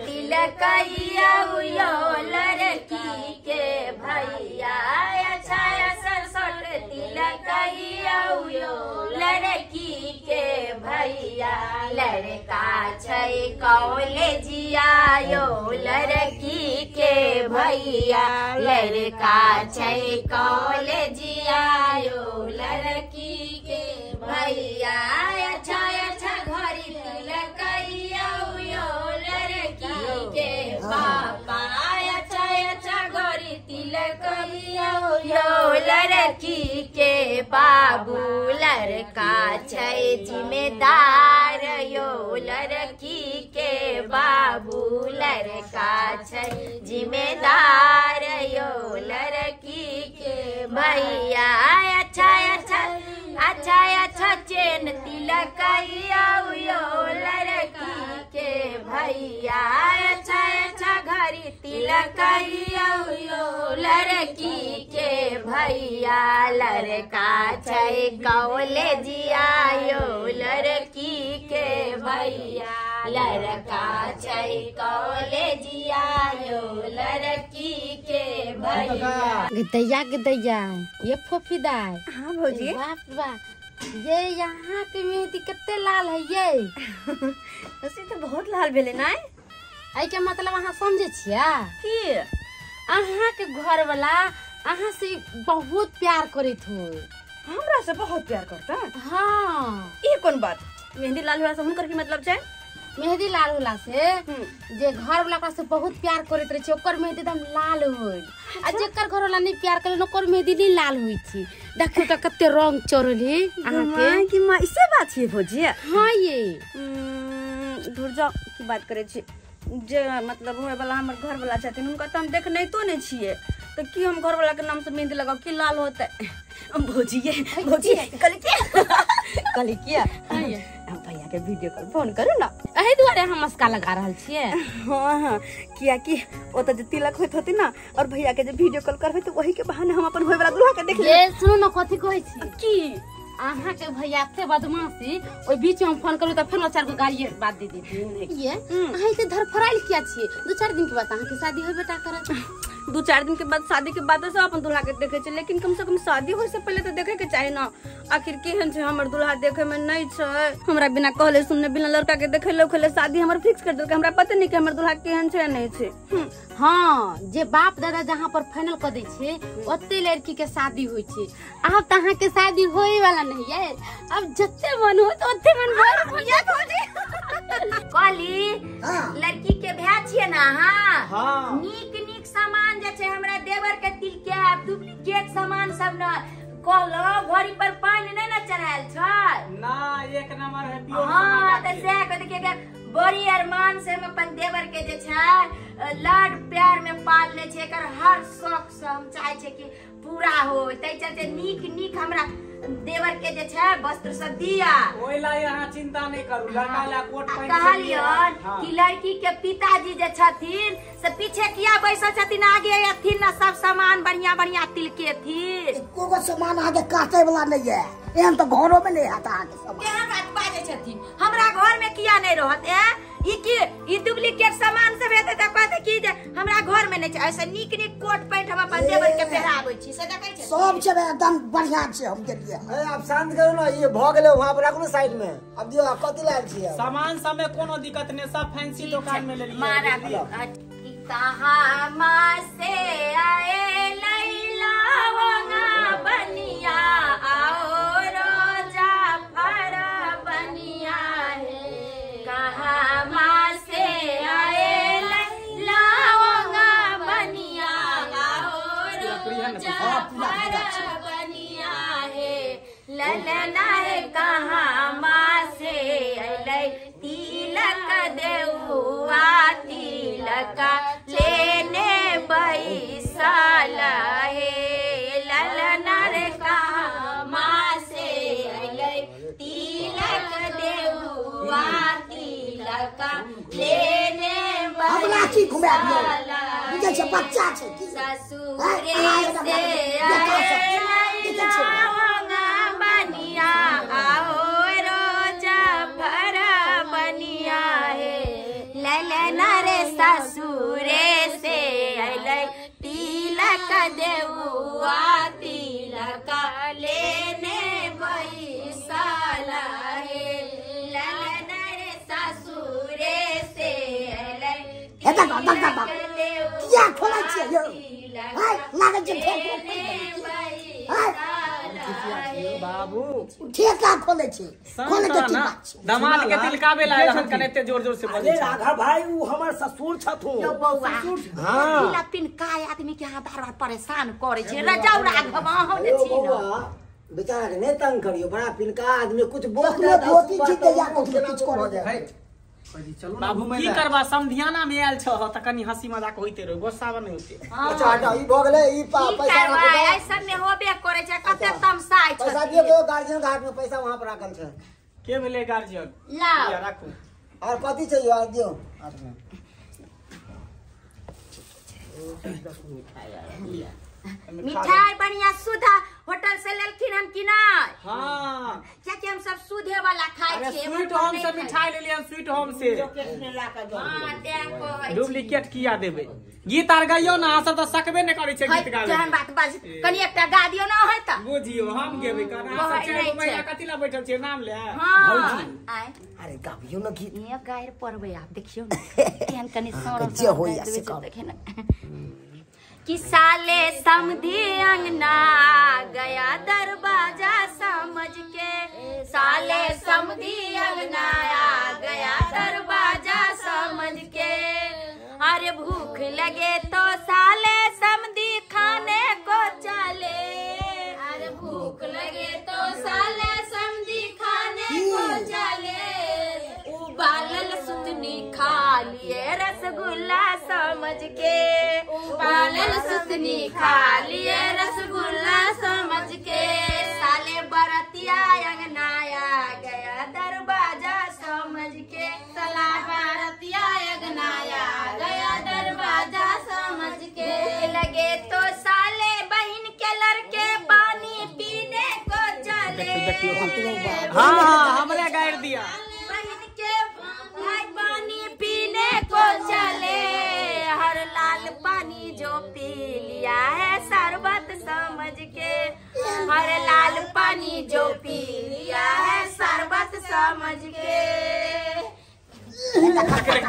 तिलकैया उयो लड़की के भैया छाया सरसट तिलकैया उयो लड़की के भैया लड़का छै कॉलेजिया यो लड़की के भैया लड़का छै कॉलेजिया यो लड़की के भैया अच्छा अच्छा घरी तिलकैया उयो लड़की के पापा अच्छा अच्छा घरी तिलकैया उयो लड़की के बाबू लड़का छै जिम्मेदार यो लड़की के बाबू लड़का छै जिम्मेदार यो लड़की के भैया अच्छा अच्छा चेन तिलकैया उयो लड़की के भैया अच्छा घड़ी तिलकैया उयो लड़की के भैया लड़का छै कॉलेजिया यो लड़की के भैया लड़का छै कॉलेजिया यो लड़की के भैया गिदैया ये फोफीदार। हाँ भौजी। वाह ये यहाँ के मेहंदी कितने लाल है ये उसी तो बहुत लाल भेले ना आई के मतलब अहाँ समझे छिया कि अहाँ के घर वाला अहाँ से बहुत प्यार करत हो। हमरा से बहुत प्यार करता। हाँ ये कौन बात मेहंदी लाल होला से हुनकर की मतलब छै मेहंदी लाल होला से जे घर वाला से बहुत प्यार करत रहे छै ओकर मेहंदी एकदम लाल होय आ जेकर घर वाला नहीं प्यार करे ओकर मेहंदी नहीं लाल होई छी। देखियो त कते रंग चढ़ल है अहाँ के कि मां इसे बात छै भौजी। हां ये दूर जाओ की बात करे छी जे मतलब होय वाला हमर घर वाला छथिन उनका त हम देख नहीं तो नहीं छिए तो की हम घर वाला के नाम से मेहंदी लगाओ की लाल होते भौजी कल किया हम भैया के वीडियो कॉल फोन करू ना एही दुआरे हम मस्का लगा रहल छिए। हां किया कि ओ त जे तिलक होत होती ना और भैया के जे वीडियो कॉल करबे तो वही के बहाने हम अपन होय वाला दूल्हा के देख ले। ये सुनो न कथि कहै छी की अहाँ के भैया से बदमाशी ओइ बीच में हम फोन करू त फिर चार गो गाड़ी बात दे देती ये अहाँ इसे धरफराइल किया छिए 2-4 दिन के बाद अहाँ के शादी होय बेटा करत 2-4 दिन के बाद शादी के बाद से अपन दूल्हा के देखे छै लेकिन कम से कम शादी होय से पहले तो देखे के चाहे ना आखिर केहन छै हमर दूल्हा देखे में नहीं छै। हमरा बिना कहले सुनने बिना लड़का के देखे ले शादी हमर फिक्स कर देलकै हमरा पता नहीं कि हमर दूल्हा केहन छै नहीं छै। हाँ जे बाप दादा जहाँ पर फाइनल कर दे छे ओते लड़की के शादी होय छे अब त अहाँ के शादी होय वाला नहीं है अब जत्ते मन हो तो ओते मन भइया भौजी काली लड़की के भै छिए ना हां नीक नीक सामान जे छै हमरा देवर के तिल के डुप्लीकेट सामान सब न कहलो घड़ी पर पानी नहीं ना चढ़ायल छै ना एक नंबर है प्योर। हां त से के देखिए बड़ी अरमान से हम अपन देवर के जे छै लाड प्यार में पालने छै एकर हर शौक से हम चाहे छै कि पूरा हो तै चलते नीक नीक हमरा देवर के जे छै वस्त्र सब दिया ओइ ला यहाँ चिंता नहीं करू लड़का ला कोट पहन कहलियन कि लड़की के पिताजी जे छथिन से पीछे किया बैसल छथिन आगे अथिन ना सब सामान बढ़िया बढ़िया तिल के थी एको गो सामान आगे काटे वाला नहीं है एहन तो घरों में नहीं आता आगे सामान केहन बात बाजे छथिन हमरा घर में किया नहीं रहत ई डुप्लीकेट सामान सब हेते त कहते कि जे हमरा घर में नहीं छै ऐसे नीक नीक कोट पैंट हम अपन देवर के पहराबै छी से देखै छै सब छै एकदम बढ़िया छै हम देलिए। आप शांत करू ना ये भ गेले वहां पर रखू साइड में अब दियो आप कथि लाल छिए सामान सब में कोनो दिक्कत नहीं सब फैंसी दुकान में ले लिए मारा कहां मां से आए लैला वंगा बनिया आओ रोजा फर बनिया है कहां मां से आए लैला वंगा बनिया आओ रोजा फर बनिया है ललना है कहां मां से अलै तिलक देउआ तिलक लेने बैसल हे ललना रे कहां मां से अलै तिलक देउआ तिलक लेने हमरा की घुमा दियो बैसल बुझै छै बच्चा छै की ससुरे से लैला बनिया आओ रोजा भर बनिया है अले न रे ससुरे से अले तिलक देउआ तिलक लेने बैसल हे ललन रे ससुरे से अले क्या खोला छे यो हाय लागे जे बाबू ठेका खोले छे खोले के ठीक बात छे दमाद के तिलकाबे लाए रहन कनेते जोर जोर से बोले अरे राघव भाई उ हमर ससुर छथुन यो बौआ हाँ। फिलिपिन काय आदमी के बार बार परेशान करे छे रजाउ राघव अहाँ ने छी न बेचारा के नहीं तंग करियो बड़ा पिनका आदमी कुछ बोल अपने धोती छी के या कुछ कर दे बाबू की करबा समधियाना में आयल छ त कनी हंसी मजाक होइते रहो गोस्सा नहीं होते अच्छा हटा ई भ गेलै ई पैसा ऐसा में होबे करे छे कते तमसाई छे पैसा दियो तो गार्जियन घाट में पैसा वहां पर रखल छै के भेले गार्जियन लाओ या राखू और कथी चाहिए और दियो मिठाई बढ़िया सुधा होटल से लेलखिन हन कि नहीं हां क्या कि हम सब सुधे वाला खाए अरे छे स्वीट होम से मिठाई ले लिया स्वीट होम से हां देखो डुप्लीकेट किया देबे गीत आर गाइयो ना सब त सकबे न करै छै गीत गावे जहन बात बाज कनी एकटा गा दियो ना होय त बुझियो हम गेबे कना सब चार गो महिला कथि ला बैठल छै नाम ले हां आय अरे गाबियो न गीत ये गायर पढ़बै आप देखियो ना केहन कनी सर जे होइया से कर देखे ना कि साले समधी अंगना गया दरवाजा समझ के साले समधी अंगना गया दरवाजा समझ के अरे भूख लगे तो साले समधी खाने को चले अरे भूख लगे तो साले समधी खाने को चले उबालल सुतनी खा लिए रसगुल्ला समझ के उबालल सुतनी खा लिए रसगुल्ला समझ के साले बरतिया अंगनाया गया दरवाजा समझ के साला बरतिया अंगनाया गया दरवाजा समझ के लगे तो साले बहन के लड़के पानी पीने को चले हां हमरे गायर दिया बहन के भाई पानी पीने को चले हर लाल पानी जो पी लिया है शरबत समझ के हर लाल पानी जो पी लिया है शरबत समझ के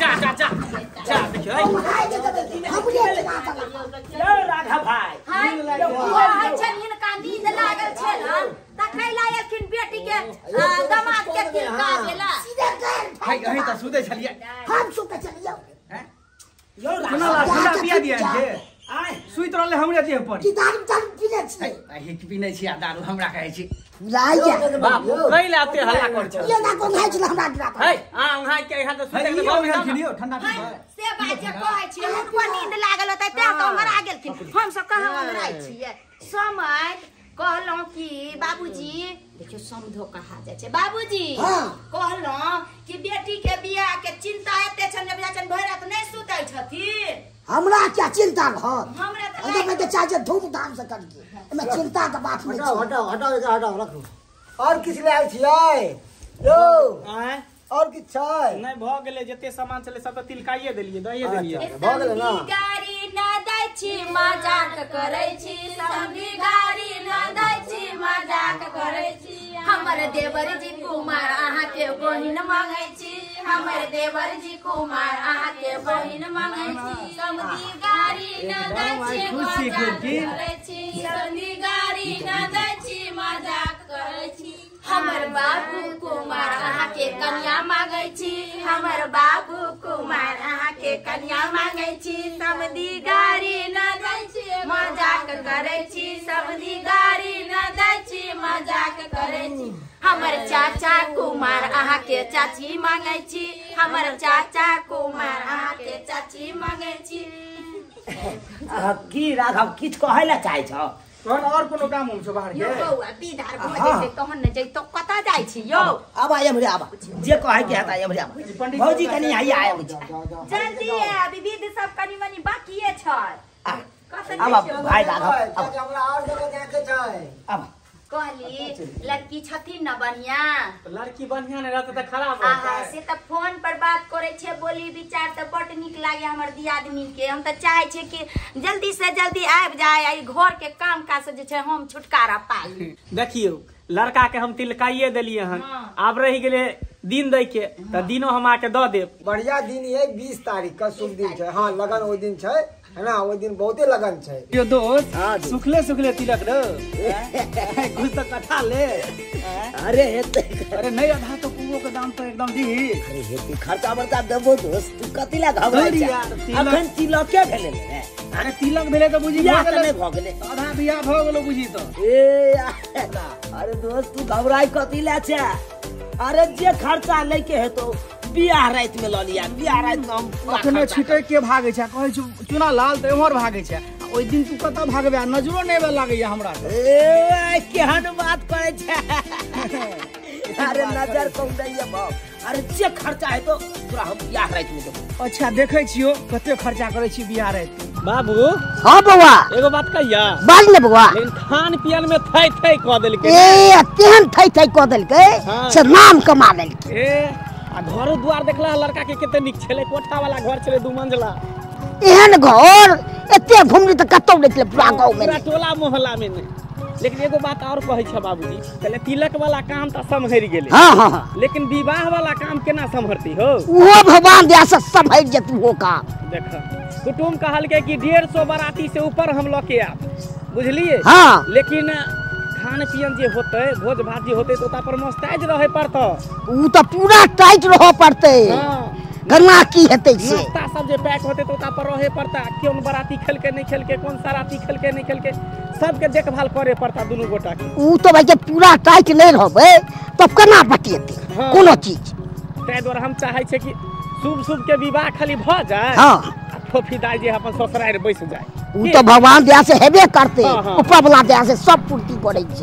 जा देखियो राघव भाई हाय हिनका नींद लागल छै न तखै लायकिन बेटी के दामाद के तिलका भेला हाय अही त सुते छलिए हम सुते चलियो यो सुनो ला सुना पिया दिया जे आय सुइत रहले हमरे देह पर की दारू चालू पीने छी अही पीने छी आ दारू हमरा कहै छी लाइया बाबू कई लाते हल्ला कर छ ये ना को भाई छ हमरा गिरा है आ उहा के यहाँ त सुते के बहुत खिलियो ठंडा से बात जे कहै छी हुनको नींद लागल होतै त हमरा आ गेलखिन हम सब कहां अंगराइ छियै समय कहलौं कि बाबूजी देखियो समझो कहा जाय छै बाबूजी कहलौं कि बेटी के बियाह के चिंता एते छन जे बेचाचन भरि रात नै सुतै छथिन हमरा क्या चिंता घर हमरा त अगर मैं चाहे धूमधाम से करिए मैं चिंता का बात नहीं हटाओ हटाओ हटाओ हटाओ रखो और किछ ले आइल छियै यो आय और किछ छै नहीं भ गेले जते सामान चले सब त तिलकाइए देलिए दइए देलिए भ गेलै ना गाड़ी न दै छी मजाक करै छी समधी गाड़ी न दै छी मजाक करै छी हमर देवर जी कुमार अहाँ के बहिन मांगै छी हमर देवर जी कुमार अहाँ के बहिन मांगै छी समधी गाड़ी न दै छी मजाक करै छी समधी गाड़ी न दै छी मजाक करै छी हमर बाबू कुमार अहाँ के कन्या मांगै छी हमर बाबू कुमार अहाँ के कन्या मांगै छी समधी गाड़ी न दै छी मजाक करै छी समधी गाड़ी न दै छी मजाक करै छी हमर चाचा कुमार अहाँ के चाची मांगै छी हमर चाचा कुमार अहाँ के चाची मांगै छी की राघव किछ कहै ला चाहै छ और कोनो काम हम छ बाहर यो के बौआ बिदार भ जेतै तहन न जइतो कतऽ जाइ छी यौ अब आय हमरे आबा जे कहै के हता हमरे आबा भौजी कनी आइ आय जल्दी अभी विधि सब कनी मनी बाकीए छै अब भाई राघव अब हमरा और जगह जाके छै अब कहली लड़की छथिन ना बढ़िया लड़की बढ़िया नहीं रहता तो खराब आहा से त फोन पर बात करे छे बोली विचार त बड निक लागे हमर दियादनी के हम त चाहे छे कि जल्दी से जल्दी आबि जाए आई घर के काम काज से जे छे हम छुटकारा पाई। देखियो लड़का के हम तिलकाइए दिलिए हन आब रह गेले दिन दे के त दिनो हम आके द देब। बढ़िया दिन है 20 तारीख का शुभ दिन है। हाँ लगन वो दिन है ना वो दिन बहुते लगन है। यो दोस्त सुखले सुखले तिलक रो कुछ तो कथा ले। अरे हेते अरे नहीं आधा तो कुओं के दाम तो एकदम दी। अरे हेते खर्चा बर्चा देबो दोस्त तू कतिला घबराई अरे छै यार, तिलक- अखन तिलक के भेले रे अरे तिलक भेले तो बुझी बियाह भ त नहीं गेलै। भ गेले आधा बियाह भ गेलो बुझी तो। ए अरे दोस्त तू घबराई कतिला छै अरे जे खर्चा लेके हेतो बियाह रात में ल लिया बियाह रात में हम पूरा अखने खर्चा छिटे के भागे छै कहै छु चुना लाल त एमहर भागे छै ओइ दिन तू कत भागबे नजरो नहीं लागे हमरा के। ए केहन बात करे छै अरे नजर कम दैए बाप अरे जे खर्चा है तो पूरा हम बियाह रात में देबो। अच्छा देखे छियो कते खर्चा करे छी बियाह रात में। बाबू हां बउआ एगो बात कहिया बाज ले बउआ लेकिन खान पियन में थई थई क देलके। ए तेहन थई थई क देलकै हाँ। से नाम कमा लेलकै। ए आ घरो द्वार देखला लड़का के कते निक छले कोठा वाला घर छले 2 मंजिला एहन घर एते घुमली त कतौ देखले पूरा गांव में पूरा टोला मोहल्ला में नहीं। लेकिन एगो बात और कहै छ बाबूजी पहले तिलक वाला काम त संभर गेले। हां हां लेकिन विवाह वाला काम केना संभरती हो। वो भगवान दया से सब हट जतू हो का देख कुटुम कहल के कि 150 बाराती से ऊपर हम लके आब बुझलिए। हां लेकिन खान पियन जे होते भोज भात जे होते तो ओता पर मस्ताज रहे पड़ता। ऊ त पूरा टाइट रह पड़ते हां गन्ना की हेतै से नाश्ता सब जे पैक होते तो ओता पर रहे पड़ता कौन बाराती खेल के नहीं खेल के कौन साराती खेल के नहीं खेल के सबके देखभाल करे पड़ता दुनू गोटा के। ऊ तो भाई जब पूरा टाइट नहीं रहबे तब केना बटियते हाँ। कोनो चीज। ताहि द्वारे हम चाहे छे कि शुभ शुभ के विवाह खाली भ जाए हां आ फोफीदार जे अपन ससुराल बैस जाए। ऊ तो भगवान दया से हेबे करते हाँ, हाँ। ऊपर वाला दया से सब पूर्ति करे छै।